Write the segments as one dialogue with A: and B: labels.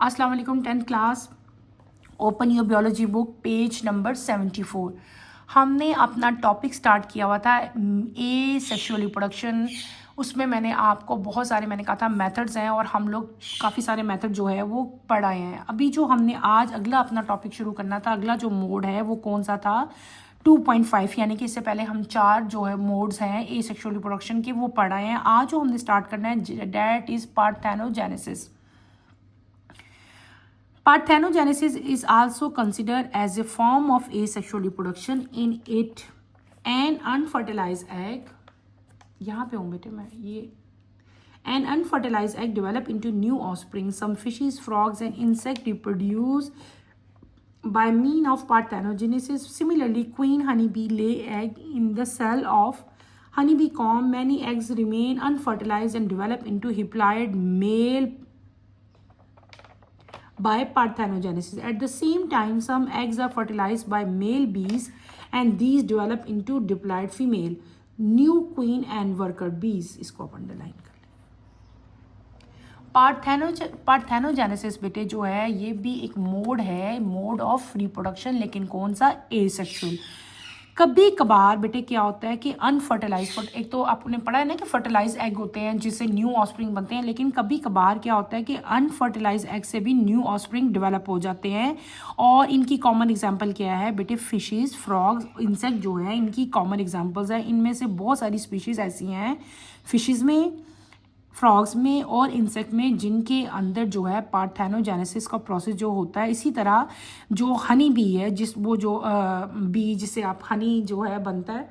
A: अस्सलाम वालेकुम। 10th class, open your biology book, page number 74। हमने अपना टॉपिक स्टार्ट किया हुआ था ए सेक्सुअल रिप्रोडक्शन। उसमें मैंने आपको बहुत सारे मैंने कहा था मेथड्स हैं और हम लोग काफ़ी सारे मेथड जो है वो पढ़ाए हैं। अभी जो हमने आज अगला अपना टॉपिक शुरू करना था, अगला जो मोड है वो कौन सा था, 2.5, यानी कि इससे पहले हम 4 जो है मोड्स हैं ए सेक्सुअल रिप्रोडक्शन के वो पढ़ाए हैं। आज जो हमने स्टार्ट करना है that is parthenogenesis. Parthenogenesis is also considered as a form of asexual reproduction. In it, an unfertilized egg, यहाँ पे हूँ बेटे मैं, ये an unfertilized egg develop into new offspring. Some fishes, frogs, and insects reproduce by mean of parthenogenesis. Similarly, queen honeybee lay egg in the cell of honeybee comb. Many eggs remain unfertilized and develop into haploid male by parthenogenesis. At the same time, some eggs are fertilized by male bees and these develop into diploid female, new queen and worker bees. इसको अपन underline कर लें। Parthenogenesis बेटे जो है ये भी एक mode है, मोड ऑफ रिप्रोडक्शन, लेकिन कौन सा, एसेक्सुअल। कभी कभार बेटे क्या होता है कि अनफर्टिलाइज, एक तो आपने पढ़ा है ना कि फर्टिलाइज एग होते हैं जिससे न्यू ऑस्प्रिंग बनते हैं, लेकिन कभी कभार क्या होता है कि अनफर्टिलाइज एग से भी न्यू ऑस्प्रिंग डेवलप हो जाते हैं। और इनकी कॉमन एग्जांपल क्या है बेटे, फिशेस, फ्रॉग्स, इंसेक्ट जो है इनकी कॉमन एग्जांपल्स है। इनमें से बहुत सारी स्पीशीज़ ऐसी हैं फिशेस में, फ्रॉग्स में और इंसेक्ट में जिनके अंदर जो है पार्थेनोजेनेसिस का प्रोसेस जो होता है। इसी तरह जो हनी बी है, बी जिससे आप हनी जो है बनता है,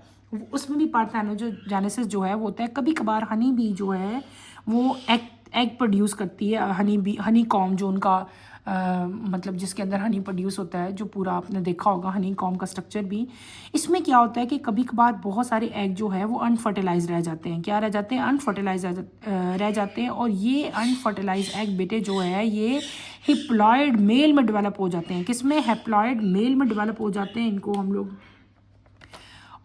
A: उसमें भी पार्थेनोजेनेसिस जो है वो होता है। कभी कभार हनी बी जो है वो एग प्रोड्यूस करती है, हनी कॉम जो उनका मतलब जिसके अंदर हनी प्रोड्यूस होता है, जो पूरा आपने देखा होगा हनी कॉम का स्ट्रक्चर भी। इसमें क्या होता है कि कभी कभार बहुत सारे एग जो है वो अनफर्टिलाइज रह जाते हैं। क्या रह जाते हैं, अनफर्टिलाइज रह जाते हैं। और ये अनफर्टिलाइज एग बेटे जो है ये हिप्लॉयड मेल में डेवलप हो जाते हैं। किसमें, हेप्लॉयड मेल में डेवलप हो जाते हैं इनको हम लोग।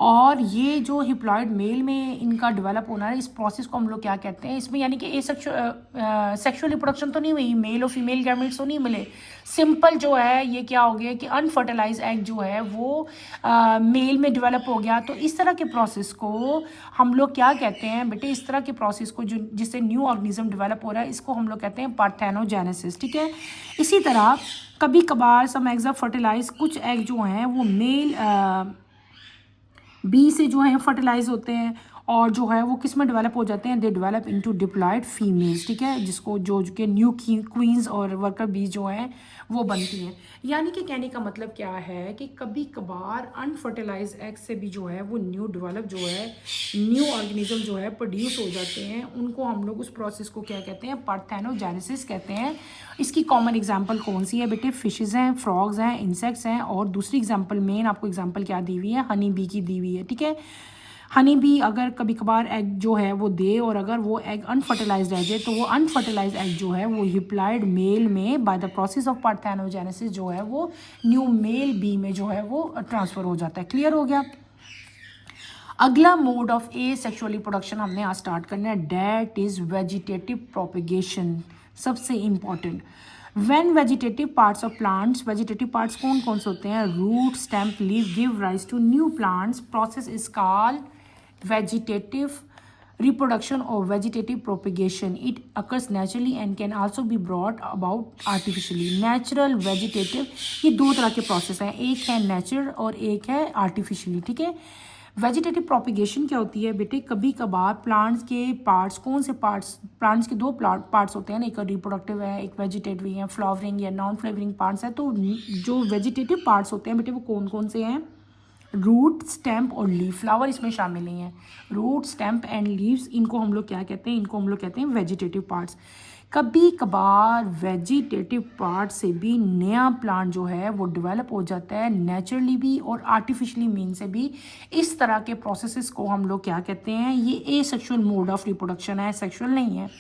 A: और ये जो हिप्लॉयड मेल में इनका डेवलप होना है, इस प्रोसेस को हम लोग क्या कहते हैं, इसमें यानी कि सेक्सुअल रिप्रोडक्शन तो नहीं हुई, मेल और फीमेल गैमेट्स तो नहीं मिले। सिंपल जो है ये क्या हो गया कि अनफर्टिलाइज एग जो है वो मेल में डेवलप हो गया। तो इस तरह के प्रोसेस को हम लोग क्या कहते हैं बेटे, इस तरह के प्रोसेस को जो जिससे न्यू ऑर्गेनिज्म डेवलप हो रहा है, इसको हम लोग कहते हैं पार्थेनोजेनेसिस। ठीक है। इसी तरह कभी कभार सम एग्स आर फर्टिलाइज, कुछ एग जो हैं वो मेल बी से जो है फर्टिलाइज होते हैं और जो है वो किस में डेवलप हो जाते हैं, they develop into diploid females. ठीक है, जिसको जो के न्यू क्वींस और वर्कर बीज जो हैं वो बनती हैं। यानी कि कहने का मतलब क्या है कि कभी कभार अनफर्टिलाइज एग से भी जो है वो न्यू डेवलप जो है न्यू ऑर्गेनिज्म जो है प्रोड्यूस हो जाते हैं। उनको हम लोग उस प्रोसेस को क्या कहते हैं, पार्थेनोजेनेसिस कहते हैं। इसकी कॉमन एग्जांपल कौन सी है बेटे, फिशेस हैं, फ्रॉग्स हैं, इंसेक्ट्स हैं। और दूसरी एग्जांपल, मेन आपको एग्जांपल क्या दी हुई है, हनी बी की दी हुई है। ठीक है, हनी बी अगर कभी कभार एग जो है वो दे और अगर वो एग अनफर्टिलाइज रह जाए तो वो अनफर्टिलाइज एग जो है वो हिप्लॉयड मेल में by the process of parthenogenesis जो है वो न्यू मेल बी में जो है वो ट्रांसफर हो जाता है। क्लियर हो गया। अगला mode of asexual reproduction हमने आज स्टार्ट करना है, डैट इज वेजिटेटिव प्रोपेगेशन। सबसे important, when vegetative parts of plants, vegetative parts कौन कौन से होते हैं, root, stem, leaf, give rise to new plants, process is called vegetative reproduction or vegetative propagation. It occurs naturally and can also be brought about artificially. Natural, vegetative, ये दो तरह के process हैं, एक है नेचुरल और एक है आर्टिफिशियली। ठीक है, वेजिटेटिव प्रोपिगेशन क्या होती है बेटे, कभी कभार प्लांट्स के पार्ट्स, कौन से पार्ट्स, प्लांट्स के दो पार्ट्स होते हैं ना, एक रिप्रोडक्टिव है, एक वेजिटेटिव है, फ्लावरिंग या नॉन फ्लावरिंग पार्ट्स है। तो जो वेजिटेटिव पार्ट्स होते हैं बेटे वो कौन कौन से हैं, रूट, स्टेम्प और लीफ। फ्लावर इसमें शामिल नहीं है। रूट, स्टेम्प एंड लीव्स, इनको हम लोग क्या कहते हैं, इनको हम लोग कहते हैं वेजिटेटिव पार्ट्स। कभी कभार वेजिटेटिव पार्ट से भी नया प्लांट जो है वो डेवलप हो जाता है, नेचुरली भी और आर्टिफिशियली मीन से भी। इस तरह के प्रोसेसेस को हम लोग क्या कहते हैं, ये ए सेक्सुअल मोड ऑफ रिप्रोडक्शन है, सेक्सुअल नहीं है।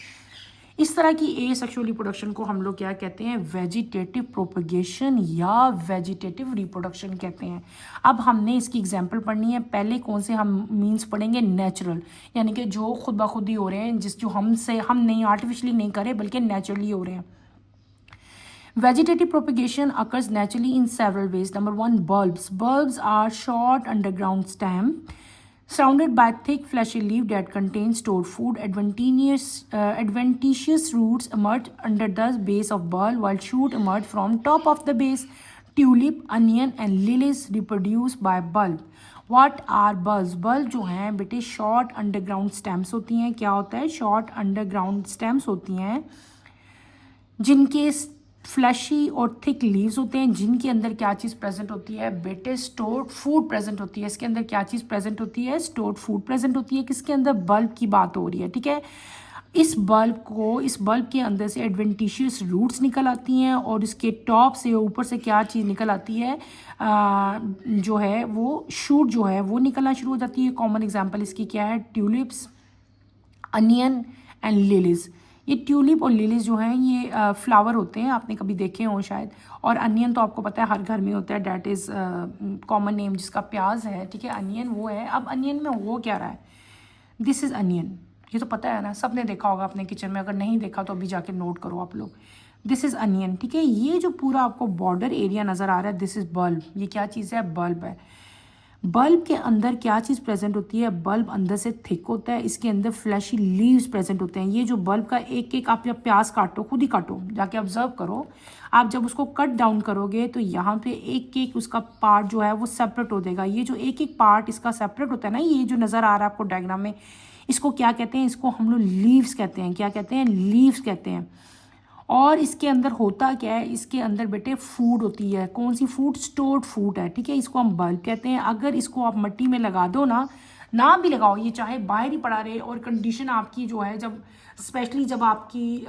A: इस तरह की ए सेक्सुअल रिप्रोडक्शन को हम लोग क्या कहते हैं, वेजिटेटिव प्रोपगेशन या वेजिटेटिव रिप्रोडक्शन कहते हैं। अब हमने इसकी एग्जांपल पढ़नी है। पहले कौन से हम मीन्स पढ़ेंगे, नेचुरल, यानी कि जो खुद ब खुद ही हो रहे हैं, जो हम नहीं आर्टिफिशियली नहीं करे बल्कि नेचुरली हो रहे हैं। Vegetative propagation occurs naturally in several ways. Number one, bulbs. Bulbs are short underground stem surrounded by thick fleshy leaf that contain stored food. Adventitious roots emerge under the base of bulb, while shoot emerge from top of the base. Tulip, onion and lilies reproduce by bulb. What are bulbs? bulb जो हैं बेटे short underground stems होती हैं. क्या होता है? Short underground stems होती हैं जिनके फ्लैशी और थिक लीव्स होते हैं, जिनके अंदर क्या चीज़ प्रेजेंट होती है बेटे? स्टोर्ड फूड प्रेजेंट होती है. इसके अंदर क्या चीज़ प्रेजेंट होती है? स्टोर्ड फूड प्रेजेंट होती है. किसके अंदर? बल्ब की बात हो रही है. ठीक है, इस बल्ब के अंदर से एडवेंटिशियस रूट्स निकल आती हैं और इसके टॉप से ऊपर से क्या चीज़ निकल आती है? जो है वो शूट जो है वो निकलना शुरू हो जाती है. कॉमन एग्जांपल इसकी क्या है? Tulips, onion and lilies. ये ट्यूलिप और लिलीज जो हैं ये फ्लावर होते हैं, आपने कभी देखे हों शायद. और अनियन तो आपको पता है हर घर में होता है, डैट इज़ कॉमन नेम जिसका प्याज है. ठीक है, अनियन वो है. अब अनियन में वो क्या रहा है? This is onion. ये तो पता है ना, सब ने देखा होगा अपने किचन में. अगर नहीं देखा तो अभी जाके नोट करो आप लोग. This is onion. ठीक है, ये जो पूरा आपको बॉर्डर एरिया नज़र आ रहा है, दिस इज़ बल्ब. ये क्या चीज़ है? बल्ब है. बल्ब के अंदर क्या चीज़ प्रेजेंट होती है? बल्ब अंदर से थिक होता है, इसके अंदर फ्लैशी लीव्स प्रेजेंट होते हैं. ये जो बल्ब का एक एक, आप जब प्याज काटो, खुद ही काटो, जाके ऑब्जर्व करो. आप जब उसको कट डाउन करोगे तो यहाँ पे एक एक उसका पार्ट जो है वो सेपरेट हो जाएगा. ये जो एक एक पार्ट इसका सेपरेट होता है ना, ये जो नज़र आ रहा है आपको डायग्राम में, इसको क्या कहते हैं? इसको हम लोग लीव्स कहते हैं. क्या कहते हैं? लीव्स कहते हैं. और इसके अंदर होता क्या है? इसके अंदर बेटे फूड होती है. कौन सी फूड? स्टोर्ड फूड है. ठीक है, इसको हम बल्ब कहते हैं. अगर इसको आप मिट्टी में लगा दो ना भी लगाओ, ये चाहे बाहर ही पड़ा रहे, और कंडीशन आपकी जो है, जब स्पेशली जब आपकी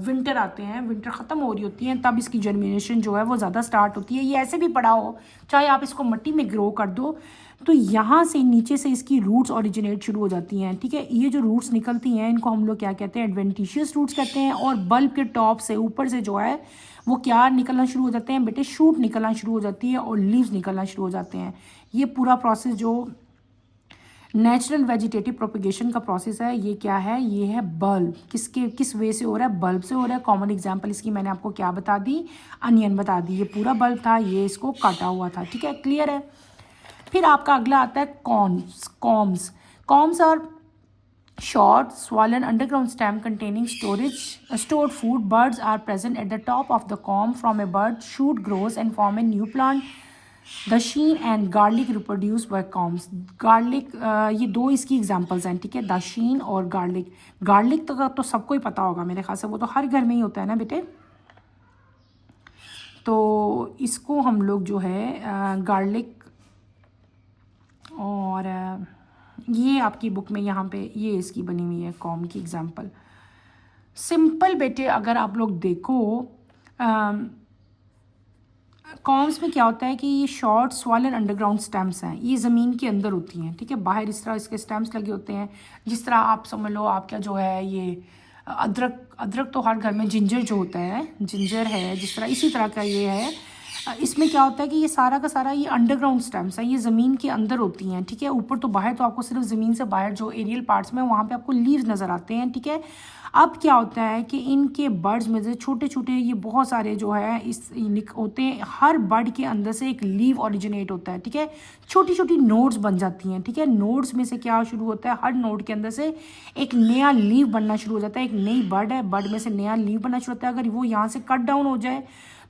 A: विंटर आते हैं, विंटर ख़त्म हो रही होती है, तब इसकी जर्मिनेशन जो है वो ज़्यादा स्टार्ट होती है. ये ऐसे भी पड़ा हो, चाहे आप इसको मिट्टी में ग्रो कर दो, तो यहाँ से नीचे से इसकी रूट्स ओरिजिनेट शुरू हो जाती हैं. ठीक है, ये जो रूट्स निकलती हैं इनको हम लोग क्या कहते हैं? एडवेंटिशियस रूट्स कहते हैं. और बल्ब के टॉप से ऊपर से जो है वो क्या निकलना शुरू हो जाते हैं बेटे? शूट निकलना शुरू हो जाती है और लीव्स निकलना शुरू हो जाते हैं. ये पूरा प्रोसेस जो नेचुरल वेजिटेटिव प्रोपिगेशन का प्रोसेस है, ये क्या है? ये है बल्ब. किस वे से हो रहा है? बल्ब से हो रहा है. कॉमन एग्जांपल इसकी मैंने आपको क्या बता दी? अनियन बता दी. ये पूरा बल्ब था, ये इसको काटा हुआ था. ठीक है, क्लियर है. फिर आपका अगला आता है corms. Corms are short swollen underground stem containing stored food. Buds are present at the top of the comb. From a bud shoot grows and form a new plant. The sheen and garlic reproduce by combs. Garlic ये दो इसकी examples हैं. ठीक है, the शीन और garlic. Garlic तो सबको ही पता होगा मेरे ख्याल से, वो तो हर घर में ही होता है ना बेटे. तो इसको हम लोग जो है गार्लिक, और ये आपकी बुक में यहाँ पे ये इसकी बनी हुई है कॉम की एग्जांपल. सिंपल बेटे, अगर आप लोग देखो कॉम्स में क्या होता है कि ये शॉर्ट स्वॉलन अंडरग्राउंड स्टेम्स हैं. ये ज़मीन के अंदर होती हैं. ठीक है, बाहर इस तरह इसके स्टेम्स लगे होते हैं. जिस तरह आप समझ लो आपका जो है ये अदरक तो हर घर में, जिंजर जो होता है, जिंजर है, जिस तरह इसी तरह का ये है. इसमें क्या होता है कि ये सारा का सारा ये अंडरग्राउंड स्टेम्स हैं, ये ज़मीन के अंदर होती हैं. ठीक है, ऊपर तो बाहर तो आपको सिर्फ ज़मीन से बाहर जो एरियल पार्ट्स में वहाँ पे आपको लीव्स नज़र आते हैं. ठीक है, अब क्या होता है कि इनके बर्ड्स में से छोटे छोटे ये बहुत सारे जो है इस होते हैं. हर बर्ड के अंदर से एक लीव ओरिजिनेट होता है. ठीक है, छोटी छोटी नोड्स बन जाती हैं. ठीक है, नोड्स में से क्या शुरू होता है? हर नोड के अंदर से एक नया लीव बनना शुरू हो जाता है. एक नई बर्ड है, बर्ड में से नया लीव बनना शुरू होता है. अगर वो यहाँ से कट डाउन हो जाए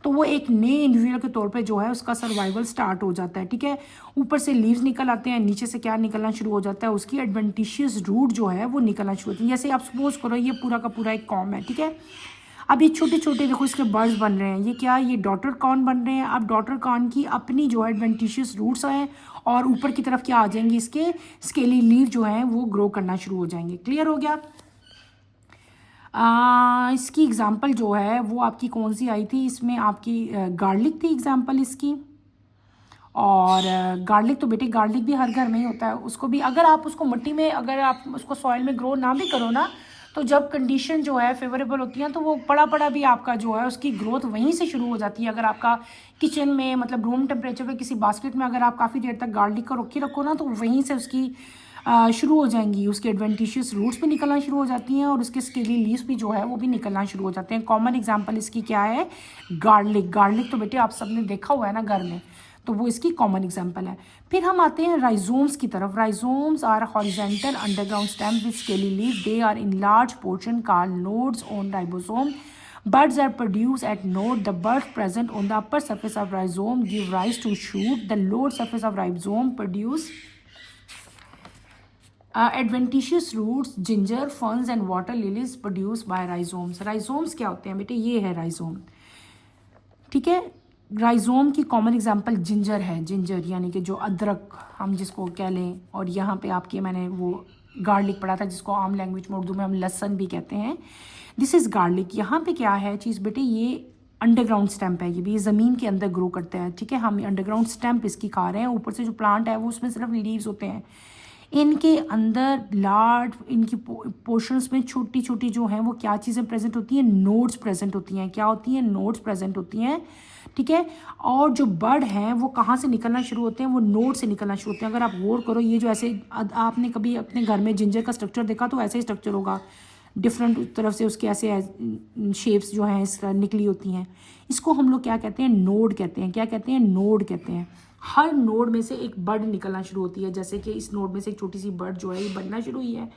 A: तो वो एक नए इंडिविजुअल के तौर पे जो है उसका सर्वाइवल स्टार्ट हो जाता है. ठीक है, ऊपर से लीव्स निकल आते हैं, नीचे से क्या निकलना शुरू हो जाता है? उसकी एडवेंटिशियस रूट जो है वो निकलना शुरू होती है. जैसे आप सपोज करो ये पूरा का पूरा एक कॉम है. ठीक है, अब ये छोटे छोटे देखो इसके बर्ड्स बन रहे हैं. ये क्या? ये डॉटर कॉर्न बन रहे हैं. अब डॉटर कॉर्न की अपनी जो है एडवेंटिशियस रूट्स हैं और ऊपर की तरफ क्या आ जाएंगी? इसके स्केली लीव जो हैं वो ग्रो करना शुरू हो जाएंगे. क्लियर हो गया? इसकी एग्ज़ाम्पल जो है वो आपकी कौन सी आई थी? इसमें आपकी गार्लिक थी एग्ज़ाम्पल इसकी. और गार्लिक तो बेटे गार्लिक भी हर घर में ही होता है. उसको भी अगर आप उसको मिट्टी में, अगर आप उसको सॉइल में ग्रो ना भी करो ना, तो जब कंडीशन जो है फेवरेबल होती है तो वो पड़ा भी आपका जो है उसकी ग्रोथ वहीं से शुरू हो जाती है. अगर आपका किचन में मतलब रूम टेम्परेचर पे किसी बास्केट में अगर आप काफ़ी देर तक गार्लिक को रखी रखो ना, तो वहीं से उसकी शुरू हो जाएंगी, उसके एडवेंटिशियस रूट्स भी निकलना शुरू हो जाती हैं और उसके स्केली लीव्स भी जो है वो भी निकलना शुरू हो जाते हैं। कॉमन एग्जांपल इसकी क्या है? गार्लिक। गार्लिक तो बेटे आप सबने देखा हुआ है ना घर में, तो वो इसकी कॉमन एग्जांपल है। फिर हम आते हैं राइजोम्स की तरफ। Rhizomes are horizontal underground stem with scaly leave. They are in large portion called nodes on ribosome. Buds are produced at node. The buds present on the upper surface of rhizome give rise to shoot. The lower surface of rhizome produce adventitious roots. Ginger, ferns and water lilies produced by rhizomes. Rhizomes क्या होते हैं बेटे? ये है rhizome, ठीक है। Rhizome की common example ginger है। जिंजर यानी कि जो अदरक हम जिसको कह लें, और यहाँ पे आपके मैंने वो गार्लिक पढ़ा था जिसको आम लैंग्वेज में उर्दू में हम लहसन भी कहते हैं। This is garlic. यहाँ पे क्या है चीज़ बेटे? ये अंडरग्राउंड स्टैम्प है, ये भी ज़मीन के अंदर ग्रो करता है, ठीक है। हम अंडरग्राउंड स्टैम्प इसकी खा रहे हैं। ऊपर से जो प्लांट है वो उसमें सिर्फ लीव्स होते हैं, इनके अंदर लार्ज इनकी पोर्शंस में छोटी छोटी जो हैं वो क्या चीज़ें प्रेजेंट होती हैं? नोड्स प्रेजेंट होती हैं। क्या होती हैं? नोड्स प्रेजेंट होती हैं, ठीक है। और जो बर्ड हैं वो कहाँ से निकलना शुरू होते हैं? वो नोड से निकलना शुरू होते हैं। अगर आप गौर करो, ये जो ऐसे आपने कभी अपने घर में जिंजर का स्ट्रक्चर देखा तो ऐसे ही स्ट्रक्चर होगा, डिफरेंट तरफ से उसके ऐसे शेप्स जो हैं इस निकली होती हैं। इसको हम लोग क्या कहते हैं? नोड कहते हैं। क्या कहते हैं? नोड कहते हैं। हर नोड में से एक बर्ड निकलना शुरू होती है। जैसे कि इस नोड में से एक छोटी सी बर्ड जो है ये बनना शुरू हुई है।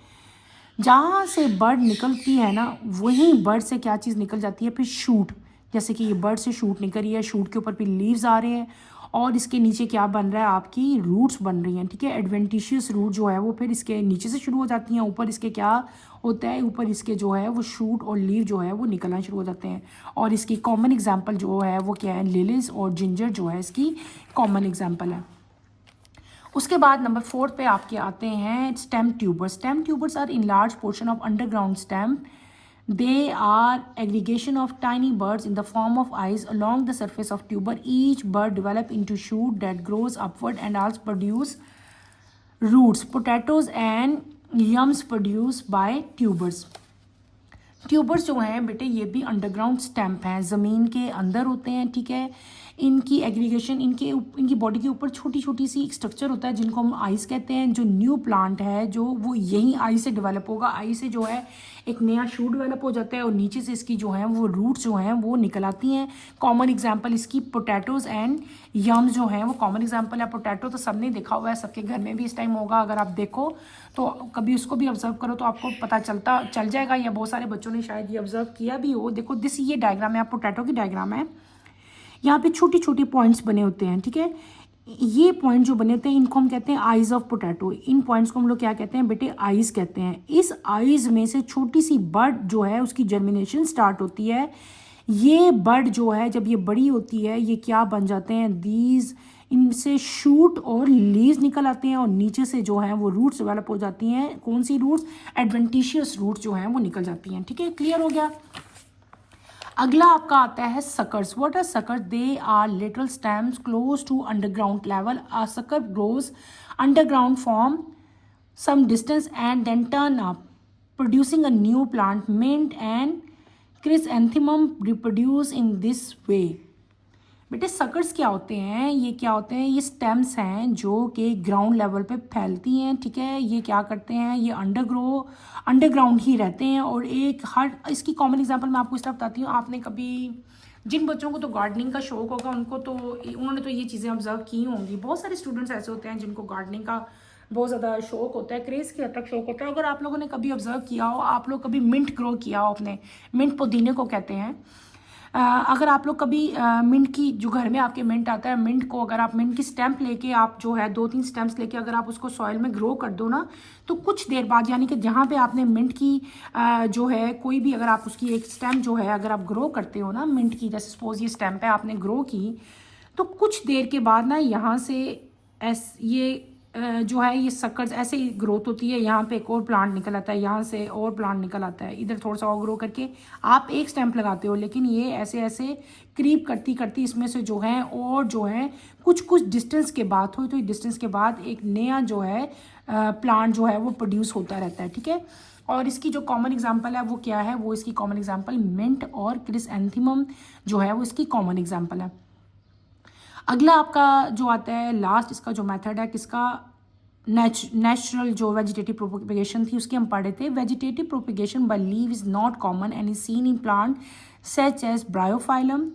A: जहाँ से बर्ड निकलती है ना, वहीं बर्ड से क्या चीज़ निकल जाती है? फिर शूट। जैसे कि ये बर्ड से शूट निकल रही है, शूट के ऊपर फिर लीव्स आ रहे हैं और इसके नीचे क्या बन रहा है? आपकी रूट्स बन रही हैं, ठीक है। एडवेंटिशियस रूट जो है वो फिर इसके नीचे से शुरू हो जाती हैं। ऊपर इसके क्या होता है? ऊपर इसके जो है वो शूट और लीव जो है वो निकलना शुरू हो जाते हैं। और इसकी कॉमन एग्जाम्पल जो है वो क्या है? लिलीज और जिंजर जो है इसकी कॉमन एग्जाम्पल है। उसके बाद नंबर 4 पे आपके आते हैं stem tubers. Stem tubers are in large portion of underground stem. They are aggregation of tiny buds in the form of eyes along the surface of tuber. Each bud develop into shoot that grows upward and also produce roots. Potatoes and yams produced by tubers. Tubers जो हैं बेटे ये भी underground stamp हैं, ज़मीन के अंदर होते हैं, ठीक है। इनकी एग्रीगेशन इनकी बॉडी के ऊपर छोटी छोटी सी एक स्ट्रक्चर होता है जिनको हम आइस कहते हैं। जो न्यू प्लांट है जो वो यही आई से डेवलप होगा। आई से जो है एक नया शूट डेवलप हो जाता है और नीचे से इसकी जो है वो रूट्स जो हैं वो निकल आती हैं। कॉमन एग्जांपल इसकी पोटैटोज एंड यम्स जो हैं वो कॉमन एग्जांपल है। पोटैटो तो सबने देखा हुआ है, सबके घर में भी इस टाइम होगा। अगर आप देखो तो कभी उसको भी ऑब्जर्व करो तो आपको पता चल जाएगा, या बहुत सारे बच्चों ने शायद ये ऑब्जर्व किया भी हो। देखो ये डायग्राम है, पोटैटो की डायग्राम है। यहाँ पे छोटी छोटी पॉइंट्स बने होते हैं, ठीक है। ये पॉइंट जो बने होते हैं इनको हम कहते हैं eyes of potato. In points को हम लोग क्या कहते हैं बेटे? आइज कहते हैं। इस आइज में से छोटी सी बर्ड जो है उसकी जर्मिनेशन स्टार्ट होती है। ये बर्ड जो है जब ये बड़ी होती है ये क्या बन जाते हैं? इनसे शूट और लीव्स निकल आते हैं और नीचे से जो है वो रूट्स डेवलप हो जाती हैं। कौन सी रूट्स? एडवेंटिशियस रूट्स जो हैं वो निकल जाती हैं, ठीक है। क्लियर हो गया। अगला आपका आता है suckers. What are suckers? They are little stems close to underground level. A sucker grows underground from some distance and then turn up, producing a new plant. Mint and chrysanthemum reproduce in this way. बेटे suckers क्या होते हैं? ये क्या होते हैं? ये stems हैं जो कि ग्राउंड लेवल पे फैलती हैं, ठीक है। ये क्या करते हैं? ये अंडरग्राउंड ही रहते हैं। और एक हर इसकी कॉमन एग्जांपल मैं आपको इस तरह बताती हूँ। आपने कभी जिन बच्चों को तो गार्डनिंग का शौक होगा उन्होंने तो ये चीज़ें ऑब्जर्व की होंगी। बहुत सारे स्टूडेंट्स ऐसे होते हैं जिनको गार्डनिंग का बहुत ज़्यादा शौक होता है, क्रेज़ की हद तक शौक होता है। अगर आप लोगों ने कभी ऑब्जर्व किया हो, आप लोग कभी मिंट ग्रो किया हो अपने, मिंट पुदीने को कहते हैं। अगर आप लोग कभी मिंट की जो घर में आपके मिंट आता है, मिंट को अगर आप मिंट की स्टेम्प लेके आप जो है 2-3 स्टेम्प्स लेके अगर आप उसको सॉइल में ग्रो कर दो ना, तो कुछ देर बाद यानी कि जहाँ पे आपने मिंट की जो है कोई भी अगर आप उसकी एक स्टेम जो है अगर आप ग्रो करते हो ना मिंट की, जैसे सपोज ये स्टेम्प है आपने ग्रो की, तो कुछ देर के बाद ना यहाँ से ये जो है ये सक्कर्स ऐसे ही ग्रोथ होती है। यहाँ पे एक और प्लांट निकल आता है, यहाँ से और प्लांट निकल आता है, इधर थोड़ा सा और ग्रो करके आप एक स्टेम्प लगाते हो, लेकिन ये ऐसे ऐसे क्रीप करती करती इसमें से जो है और जो है कुछ डिस्टेंस के बाद तो डिस्टेंस के बाद एक नया जो है प्लांट जो है वो प्रोड्यूस होता रहता है, ठीक है। और इसकी जो कॉमन एग्जांपल है वो क्या है? वो इसकी कॉमन एग्जांपल मिंट और क्रिसैंथेमम जो है वो इसकी कॉमन एग्जांपल है। अगला आपका जो आता है लास्ट, इसका जो मेथड है किसका? नेचुरल जो वेजिटेटिव प्रोपेगेशन थी उसकी हम पढ़े थे। Vegetative propagation by leave is not common and is seen in plant such as bryophyllum,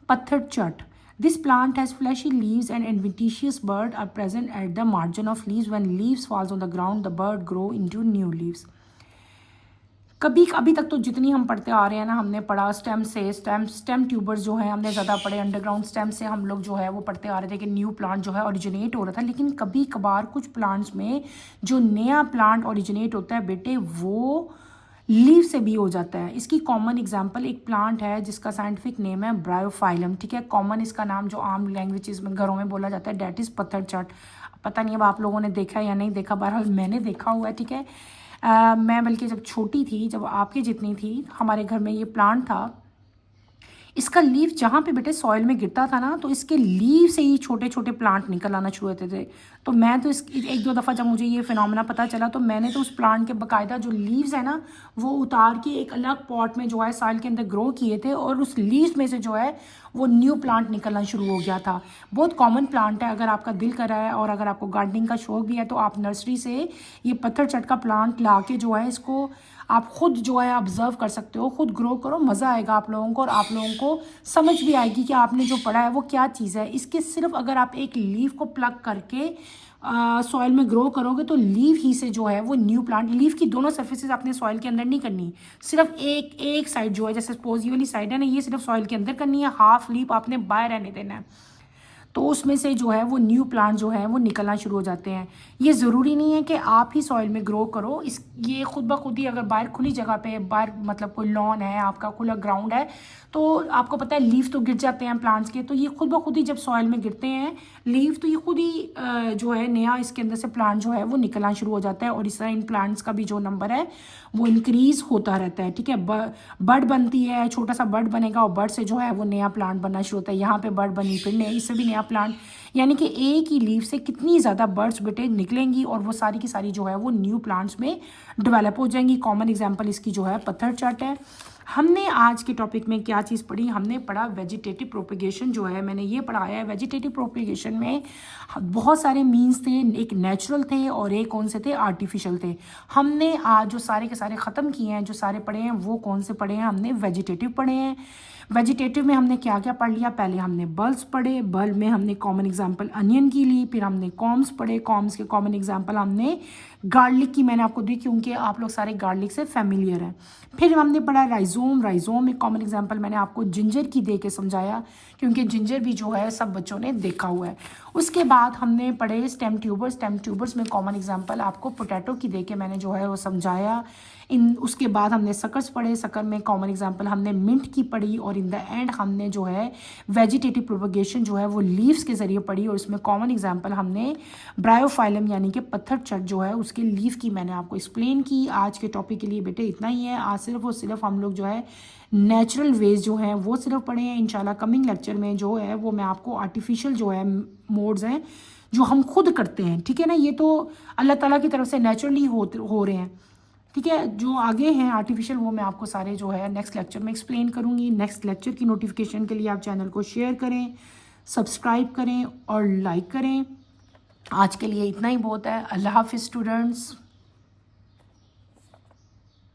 A: पत्थर चट। This plant has fleshy leaves and adventitious birds are present at the margin of leaves. When leaves falls on the ground, the bird grow into new leaves. अभी तक तो जितनी हम पढ़ते आ रहे हैं ना, हमने पढ़ा स्टेम ट्यूबर्स जो है हमने ज़्यादा पढ़े। अंडरग्राउंड स्टेम से हम लोग जो है वो पढ़ते आ रहे थे कि न्यू प्लांट जो है ओरिजिनेट हो रहा था। लेकिन कभी कभार कुछ प्लांट्स में जो नया प्लांट ओरिजिनेट होता है बेटे वो लीव से भी हो जाता है। इसकी कॉमन एग्जांपल एक प्लांट है जिसका साइंटिफिक नेम है ब्रायोफाइलम, ठीक है। कॉमन इसका नाम जो आम लैंग्वेजेस में घरों में बोला जाता है डैट इज़ पत्थर चट। पता नहीं अब आप लोगों ने देखा या नहीं देखा, बहरहाल मैंने देखा हुआ है, ठीक है। मैं बल्कि जब छोटी थी, जब आपके जितनी थी, हमारे घर में ये प्लांट था। इसका लीफ जहाँ पे बेटे सॉइल में गिरता था ना, तो इसके लीव से ही छोटे छोटे प्लांट निकल आना शुरू होते थे। तो मैं तो एक दो दफ़ा जब मुझे ये फिनोमेना पता चला तो मैंने तो उस प्लांट के बाकायदा जो लीव्स है ना वो उतार के एक अलग पॉट में जो है सॉइल के अंदर ग्रो किए थे, और उस लीव्स में से जो है वो न्यू प्लांट निकलना शुरू हो गया था। बहुत कॉमन प्लांट है। अगर आपका दिल कर रहा है और अगर आपको गार्डनिंग का शौक भी है तो आप नर्सरी से ये पत्थर चट का प्लांट ला के जो है इसको आप खुद जो है ऑब्जर्व कर सकते हो, खुद ग्रो करो, मज़ा आएगा आप लोगों को, और आप लोगों को समझ भी आएगी कि आपने जो पढ़ा है वो क्या चीज़ है। इसके सिर्फ अगर आप एक लीफ को प्लग करके सॉइल में ग्रो करोगे तो लीफ ही से जो है वो न्यू प्लांट, लीफ की दोनों सर्फेसेस आपने सॉइल के अंदर नहीं करनी, सिर्फ एक साइड जो है, जैसे सपोज ये वाली साइड है ना, ये सिर्फ सॉइल के अंदर करनी है, हाफ लीफ आपने बाहर रहने देना है। तो उसमें से जो है वो न्यू प्लांट जो है वो निकलना शुरू हो जाते हैं। ये ज़रूरी नहीं है कि आप ही सॉइल में ग्रो करो, ये खुद ब खुद ही अगर बाहर खुली जगह पे, बाहर मतलब कोई लॉन है, आपका खुला ग्राउंड है, तो आपको पता है लीफ तो गिर जाते हैं प्लांट्स के, तो ये खुद ब खुद ही जब सॉइल में गिरते हैं लीफ तो ये खुद ही जो है नया इसके अंदर से प्लांट जो है वो निकलना शुरू हो जाता है। और इस तरह इन प्लांट्स का भी जो नंबर है वो इंक्रीज होता रहता है, ठीक है। बर्ड बनती है, छोटा सा बर्ड बनेगा और बर्ड से जो है वो नया प्लांट बनना शुरू होता है। यहाँ पे बर्ड बनी, फिर इससे भी नया प्लांट, यानी कि एक ही लीफ से कितनी ज़्यादा बर्ड्स बेटे निकलेंगी और वो सारी की सारी जो है वो न्यू प्लांट्स में डेवलप हो जाएंगी। कॉमन एग्जांपल इसकी जो है पत्थर चट है। हमने आज के टॉपिक में क्या चीज़ पढ़ी, हमने पढ़ा वेजिटेटिव प्रोपेगेशन जो है, मैंने ये पढ़ाया है। वेजिटेटिव प्रोपेगेशन में बहुत सारे मीन्स थे, एक नेचुरल थे और एक कौन से थे, आर्टिफिशियल थे। हमने आज जो सारे के सारे ख़त्म किए हैं, जो सारे पढ़े हैं वो कौन से पढ़े हैं, हमने वेजिटेटिव पढ़े हैं। वेजिटेटिव में हमने क्या क्या पढ़ लिया, पहले हमने बल्ब्स पढ़े, बल्ब में हमने कॉमन एग्जांपल अनियन की ली, फिर हमने कॉम्स पढ़े, कॉम्स के कॉमन एग्जांपल हमने गार्लिक की मैंने आपको दी क्योंकि आप लोग सारे गार्लिक से फेमिलियर हैं। फिर हमने पढ़ा राइजोम एक कॉमन एग्जांपल मैंने आपको जिंजर की दे के समझाया क्योंकि जिंजर भी जो है सब बच्चों ने देखा हुआ है। उसके बाद हमने पढ़े स्टेम ट्यूबर्स में कॉमन एग्जांपल आपको पोटैटो की दे के मैंने जो है वो समझाया। उसके बाद हमने सकर्स पढ़े, सकर में कॉमन एग्जांपल हमने मिंट की पढ़ी, और इन द एंड हमने जो है वेजिटेटिव प्रोपेगेशन जो है वो लीव्स के ज़रिए पढ़ी, और इसमें कॉमन एग्जांपल हमने ब्रायोफाइलम यानी कि पत्थर चट जो है उसके लीव की मैंने आपको एक्सप्लेन की। आज के टॉपिक के लिए बेटे इतना ही है। आज सिर्फ और सिर्फ हम लोग जो है नेचुरल वेज जो हैं वो सिर्फ पढ़े हैं। इंशाल्लाह कमिंग लेक्चर में जो है वो मैं आपको आर्टिफिशियल जो है मोड्स हैं जो हम खुद करते हैं, ठीक है ना, ये तो अल्लाह ताला की तरफ से नेचुरली हो रहे हैं, ठीक है। जो आगे हैं आर्टिफिशियल वो मैं आपको सारे जो है नेक्स्ट लेक्चर में एक्सप्लेन करूँगी। नेक्स्ट लेक्चर की नोटिफिकेशन के लिए आप चैनल को शेयर करें, सब्सक्राइब करें और लाइक करें। आज के लिए इतना ही बहुत है। अल्लाह हाफिज़ स्टूडेंट्स।